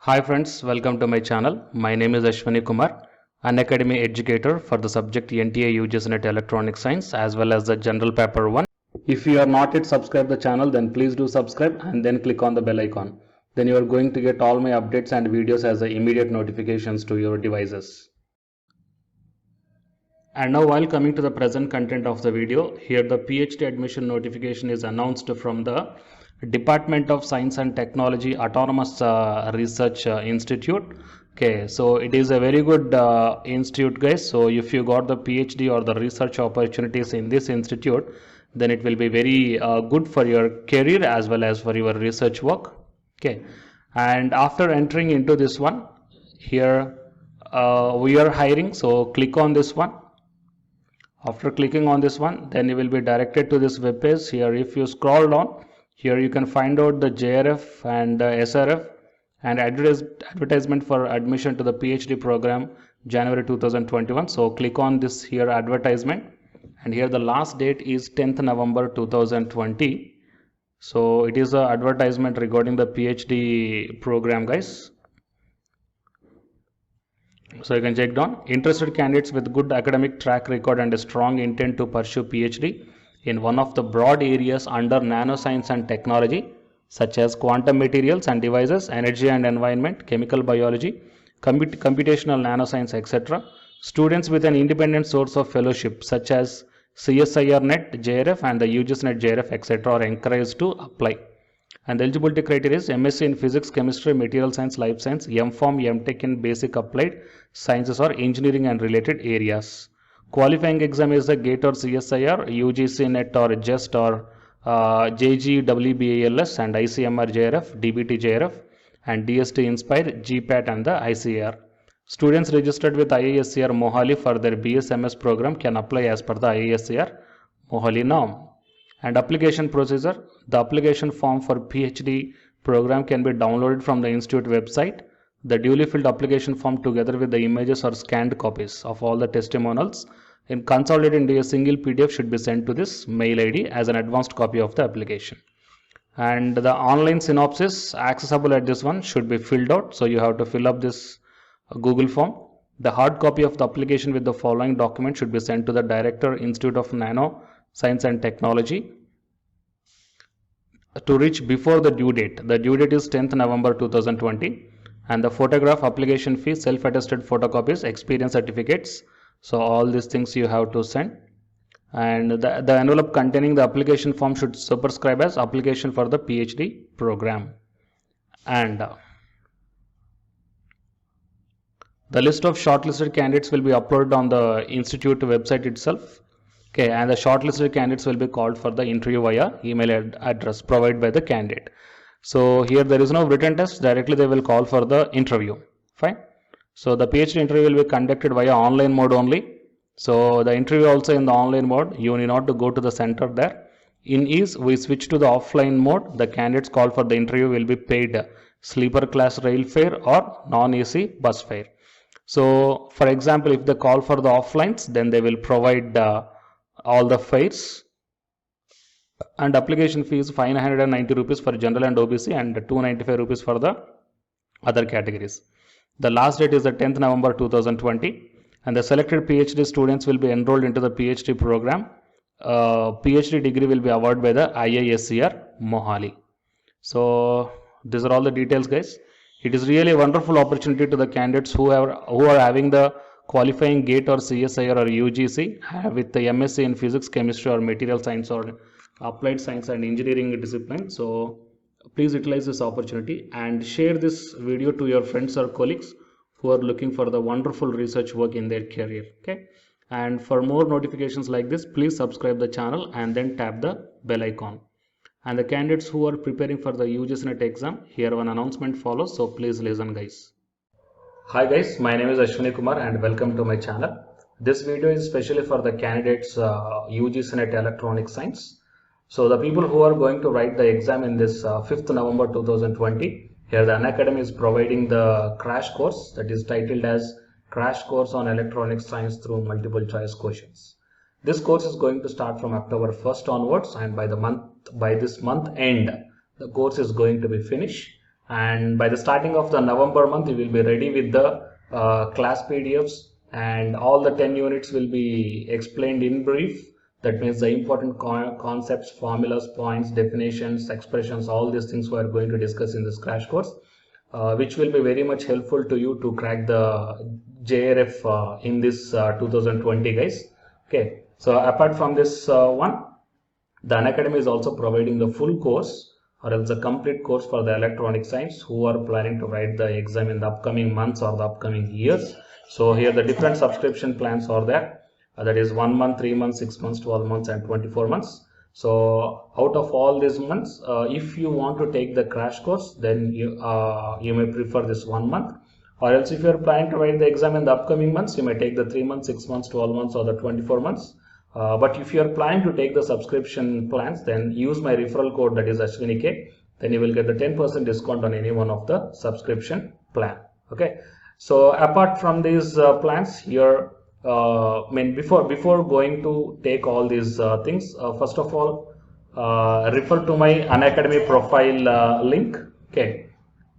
Hi friends, welcome to my channel. My name is Ashwani Kumar, an academy educator for the subject NTA UGC NET Electronic Science as well as the General Paper 1. If you are not yet subscribed the channel, then please do subscribe and then click on the bell icon. Then you are going to get all my updates and videos as the immediate notifications to your devices. And now while coming to the present content of the video, here the PhD admission notification is announced from the Department of Science and Technology Autonomous Research Institute. Okay, so it is a very good institute, guys. So if you got the PhD or the research opportunities in this institute, then it will be very good for your career as well as for your research work. Okay, and after entering into this one, here we are hiring, so click on this one. After clicking on this one, then you will be directed to this web page. Here if you scroll down, here you can find out the JRF and the SRF and advertisement for admission to the PhD program January 2021. So click on this here advertisement, and here the last date is 10th November 2020. So it is a advertisement regarding the PhD program, guys. So you can check down interested candidates with good academic track record and a strong intent to pursue PhD in one of the broad areas under nanoscience and technology, such as quantum materials and devices, energy and environment, chemical biology, computational nanoscience, etc. Students with an independent source of fellowship such as CSIR NET, JRF and the UGC NET, JRF, etc. are encouraged to apply. And the eligibility criteria is MSc in Physics, Chemistry, Material Science, Life Science, M.Pharm, M.Tech in Basic Applied Sciences or Engineering and related areas. Qualifying exam is the GATE or CSIR, UGC NET or JEST or JG, WBALS and ICMR JRF, DBT JRF and DST Inspire, GPAT and the ICAR. Students registered with IISCR Mohali for their BSMS program can apply as per the IISCR Mohali norm. And application procedure, the application form for PhD program can be downloaded from the institute website. The duly filled application form together with the images or scanned copies of all the testimonials and consolidated into a single PDF should be sent to this mail ID as an advanced copy of the application. And the online synopsis accessible at this one should be filled out. So you have to fill up this Google form. The hard copy of the application with the following document should be sent to the Director, Institute of Nano Science and Technology to reach before the due date. The due date is 10th November 2020. And the photograph, application fee, self-attested photocopies, experience certificates. So all these things you have to send. And the envelope containing the application form should superscribe as application for the PhD program. And the list of shortlisted candidates will be uploaded on the institute website itself. Okay, and the shortlisted candidates will be called for the interview via email address provided by the candidate. So here there is no written test, directly they will call for the interview. Fine. So the PhD interview will be conducted via online mode only. So the interview also in the online mode, you need not to go to the center there. In ease, we switch to the offline mode. The candidates called for the interview will be paid sleeper class rail fare or non-AC bus fare. So for example, if they call for the offlines, then they will provide all the fares, and application fee is 590 rupees for general and OBC and 295 rupees for the other categories. The last date is the 10th November 2020, and the selected PhD students will be enrolled into the PhD program. PhD degree will be awarded by the IISCR Mohali. So these are all the details, guys. It is really a wonderful opportunity to the candidates who are having the qualifying GATE or CSIR or UGC with the MSc in Physics, Chemistry or Material Science or Applied Science and Engineering discipline. So please utilize this opportunity and share this video to your friends or colleagues who are looking for the wonderful research work in their career. Okay, and for more notifications like this, please subscribe the channel and then tap the bell icon. And the candidates who are preparing for the UGC NET exam, here one announcement follows, so please listen, guys. Hi guys, my name is Ashwani Kumar and welcome to my channel. This video is specially for the candidates UGC NET Electronic Science. So the people who are going to write the exam in this 5th November 2020, here the Unacademy is providing the crash course that is titled as Crash Course on Electronic Science through Multiple Choice Questions. This course is going to start from October 1st onwards, and by this month end, the course is going to be finished. and by the starting of the November month, you will be ready with the class PDFs, and all the 10 units will be explained in brief. That means the important concepts, formulas, points, definitions, expressions, all these things we are going to discuss in this crash course, which will be very much helpful to you to crack the JRF in this 2020, guys. Okay, so apart from this one, the Unacademy is also providing the full course or else a complete course for the electronic science who are planning to write the exam in the upcoming months or the upcoming years. So here the different subscription plans are there. That is 1 month, 3 months, 6 months, 12 months and 24 months. So out of all these months, if you want to take the crash course, then you may prefer this 1 month, or else if you are planning to write the exam in the upcoming months, you may take the 3 months, 6 months, 12 months or the 24 months. But if you are planning to take the subscription plans, then use my referral code, that is Ashwini, then you will get the 10% discount on any one of the subscription plan. Okay, so apart from these plans here, before going to take all these things, first of all, refer to my Unacademy profile link. Okay,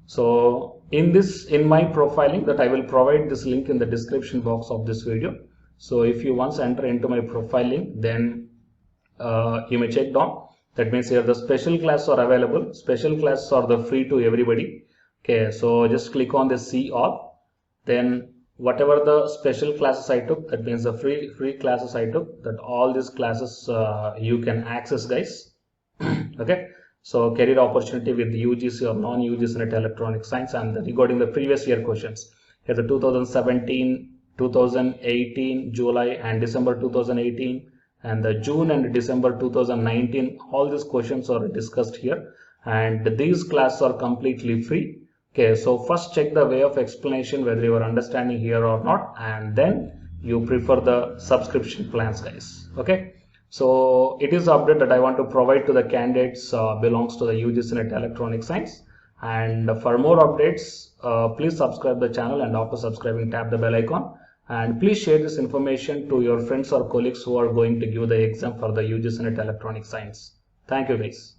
so in my profile link, that I will provide this link in the description box of this video. So if you once enter into my profile link, then you may check down. That means here the special classes are available. Special classes are the free to everybody. Okay, so just click on the see all. Then whatever the special classes I took, that means the free classes I took, that all these classes you can access, guys. Okay, so career opportunity with UGC or non-UGC NET electronic science, and regarding the previous year questions, here the 2017, 2018 July and December 2018, and the June and December 2019, all these questions are discussed here, and these classes are completely free. Okay, so first check the way of explanation whether you are understanding here or not, and then you prefer the subscription plans, guys. Okay, so it is the update that I want to provide to the candidates belongs to the UGC NET electronic science. And for more updates, please subscribe the channel, and after subscribing, tap the bell icon. And please share this information to your friends or colleagues who are going to give the exam for the UGC NET electronic science. Thank you, guys.